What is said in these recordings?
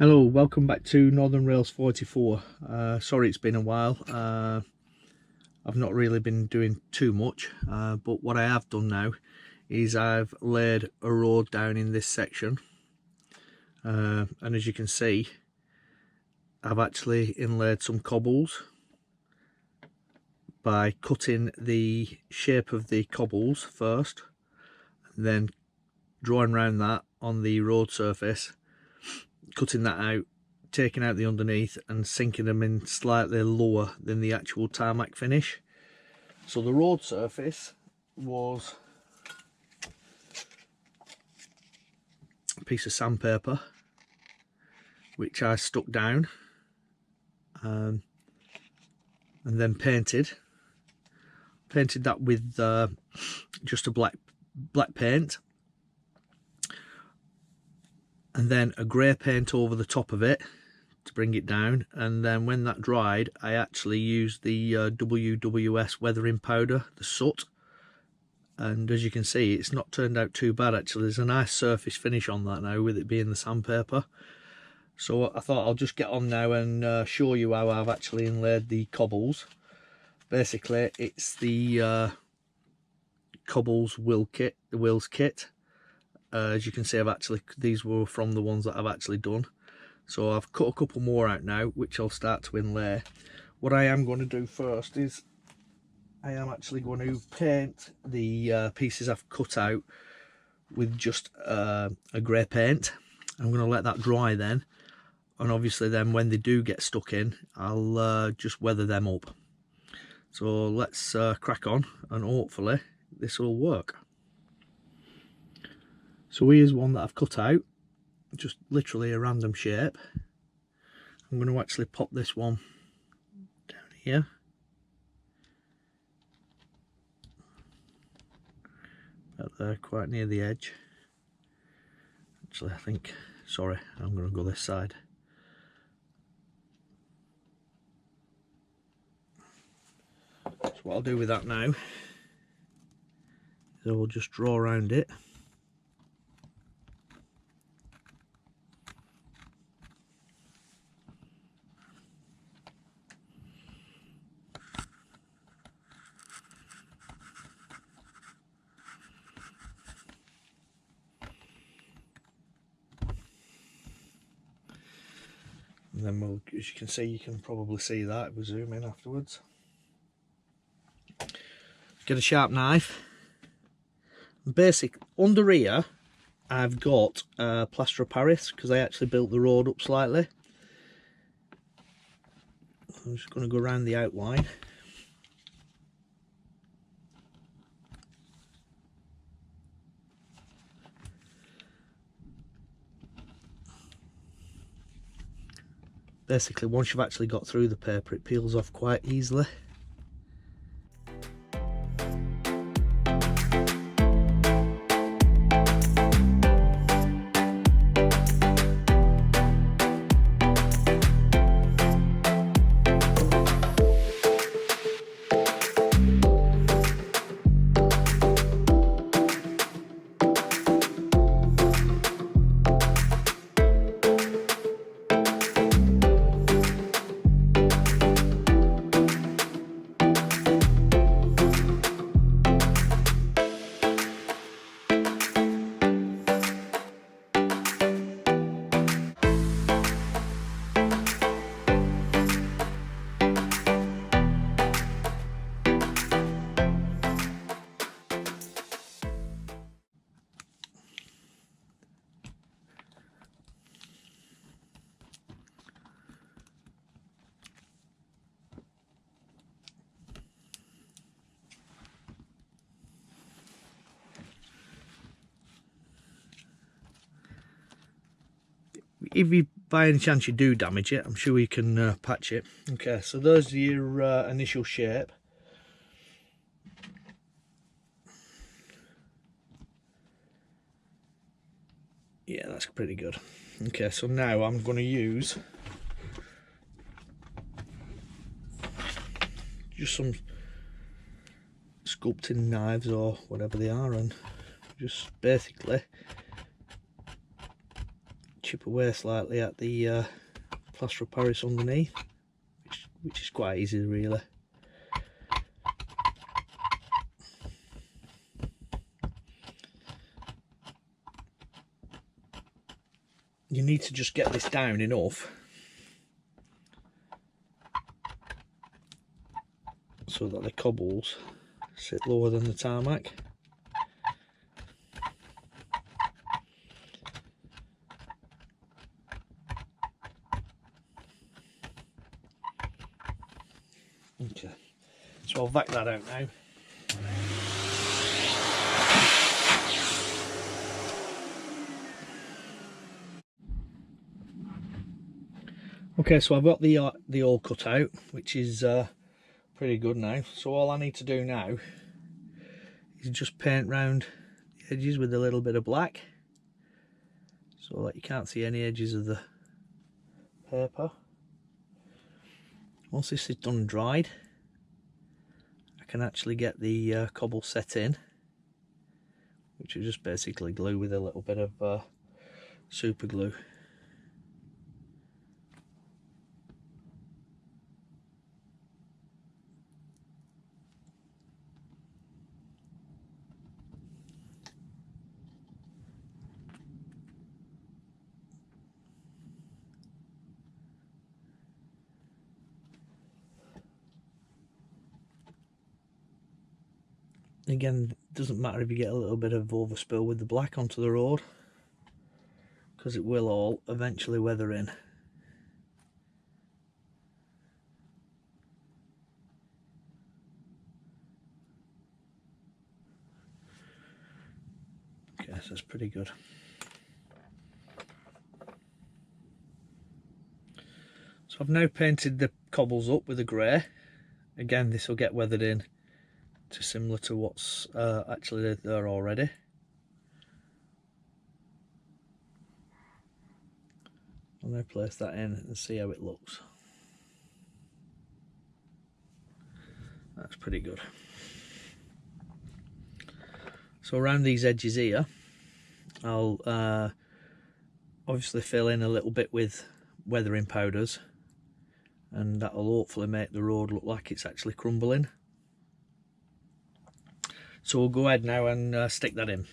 Hello, welcome back to Northern Rails 44. Sorry it's been a while. I've not really been doing too much, but what I have done now is I've laid a road down in this section, and as you can see I've actually inlaid some cobbles by cutting the shape of the cobbles first, and then drawing around that on the road surface, cutting that out, taking out the underneath and sinking them in slightly lower than the actual tarmac finish. So the road surface was a piece of sandpaper which I stuck down and then painted that with just a black paint, and then a grey paint over the top of it to bring it down. And then when that dried, I actually used the WWS weathering powder, the soot, and as you can see it's not turned out too bad actually. There's a nice surface finish on that now with it being the sandpaper. So I thought I'll just get on now and show you how I've actually inlaid the cobbles. Basically it's the cobbles wheel kit, the wheels kit. As you can see, these were from the ones that I've actually done. So I've cut a couple more out now, which I'll start to inlay. What I am going to do first is I am actually going to paint the pieces I've cut out with just a grey paint. I'm going to let that dry then, and obviously then when they do get stuck in, I'll just weather them up. So let's crack on, and hopefully this will work. So here's one that I've cut out, just literally a random shape. I'm going to actually pop this one down here. About there, quite near the edge. Actually, sorry, I'm going to go this side. So what I'll do with that now is I will just draw around it. And then we'll, as you can see, you can probably see that if we zoom in afterwards. Get a sharp knife. Basic under here, I've got plaster of Paris because I actually built the road up slightly. I'm just going to go around the outline. Basically, once you've actually got through the paper, it peels off quite easily. If you by any chance you do damage it, I'm sure you can patch it. Okay, so there's your initial shape. Yeah, that's pretty good. Okay, so now I'm going to use just some sculpting knives or whatever they are, and just basically chip away slightly at the plaster of Paris underneath, which is quite easy really. You need to just get this down enough so that the cobbles sit lower than the tarmac. Okay, so I'll vac that out now. Okay, so I've got the hole cut out, which is pretty good now. So all I need to do now is just paint round the edges with a little bit of black, so that you can't see any edges of the paper. Once this is done and dried, I can actually get the cobble set in, which is just basically glue with a little bit of super glue. Again, it doesn't matter if you get a little bit of overspill with the black onto the road, because it will all eventually weather in. Okay, so that's pretty good. So I've now painted the cobbles up with a grey. Again, this will get weathered in to similar to what's actually there already. I'll now place that in and see how it looks. That's pretty good. So around these edges here, I'll obviously fill in a little bit with weathering powders, and that'll hopefully make the road look like it's actually crumbling. So we'll go ahead now and stick that in.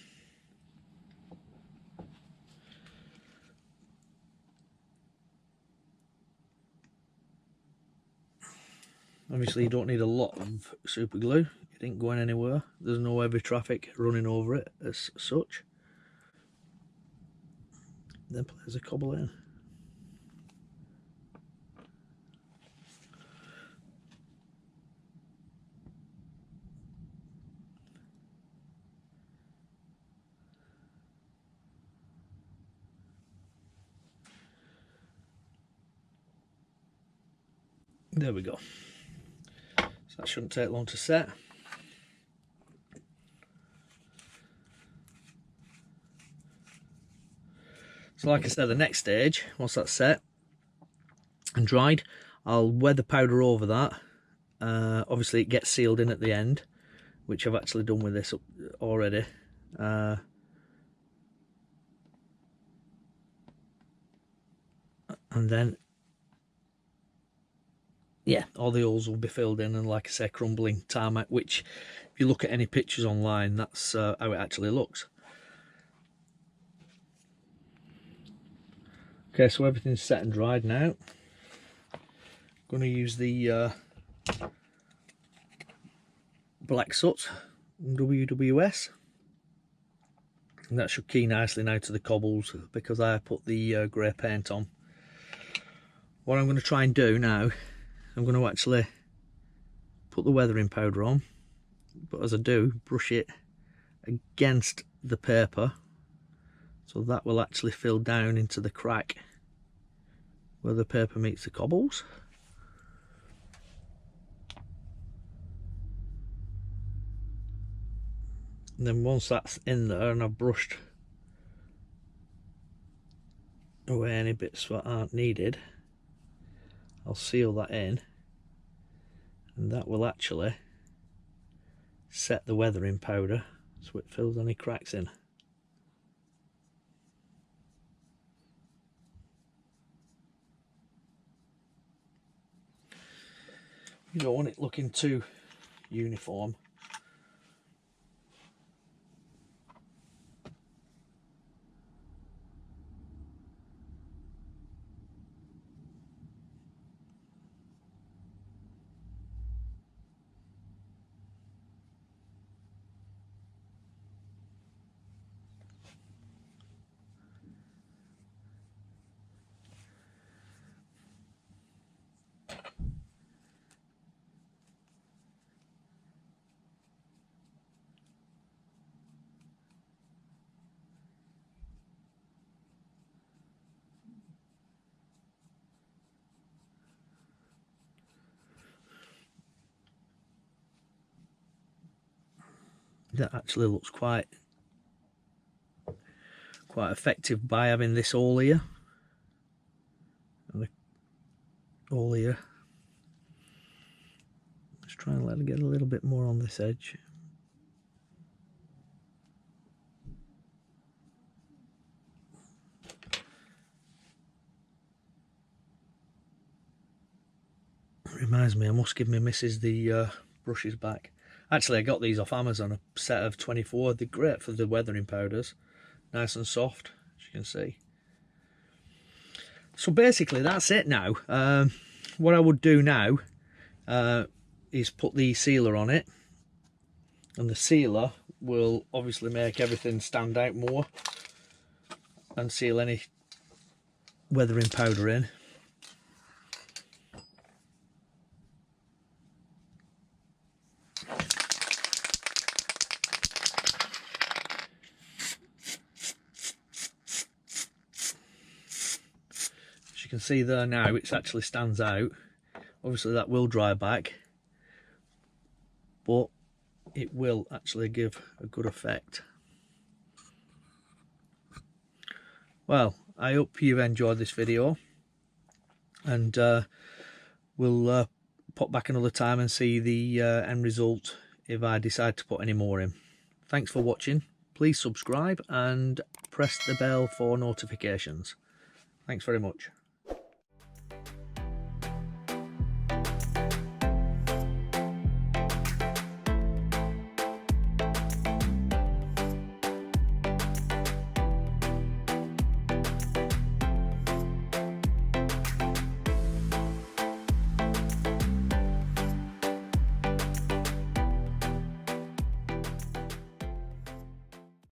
Obviously you don't need a lot of super glue, it ain't going anywhere, there's no heavy traffic running over it as such. Then place a cobble in. There we go. So that shouldn't take long to set. So like I said, the next stage, once that's set and dried, I'll weather powder over that. Obviously it gets sealed in at the end, which I've actually done with this already. And then, yeah, all the holes will be filled in, and like I say, crumbling tarmac, which if you look at any pictures online, that's how it actually looks. Okay, so everything's set and dried now. I'm going to use the black soot WWS, and that should key nicely now to the cobbles because I put the grey paint on. What I'm going to try and do now, I'm going to actually put the weathering powder on, but as I do, brush it against the paper, so that will actually fill down into the crack where the paper meets the cobbles. And then once that's in there and I've brushed away any bits that aren't needed, I'll seal that in, and that will actually set the weathering powder so it fills any cracks in. You don't want it looking too uniform. That actually looks quite effective by having this all here and the all here. Let's try and let it get a little bit more on this edge. Reminds me, I must give my missus the brushes back. Actually, I got these off Amazon, a set of 24. They're great for the weathering powders, nice and soft, as you can see. So basically that's it now. What I would do now is put the sealer on it, and the sealer will obviously make everything stand out more and seal any weathering powder in. As you can see there now, it actually stands out. Obviously that will dry back, but it will actually give a good effect. Well, I hope you've enjoyed this video, and we'll pop back another time and see the end result if I decide to put any more in. Thanks for watching. Please subscribe and press the bell for notifications. Thanks very much.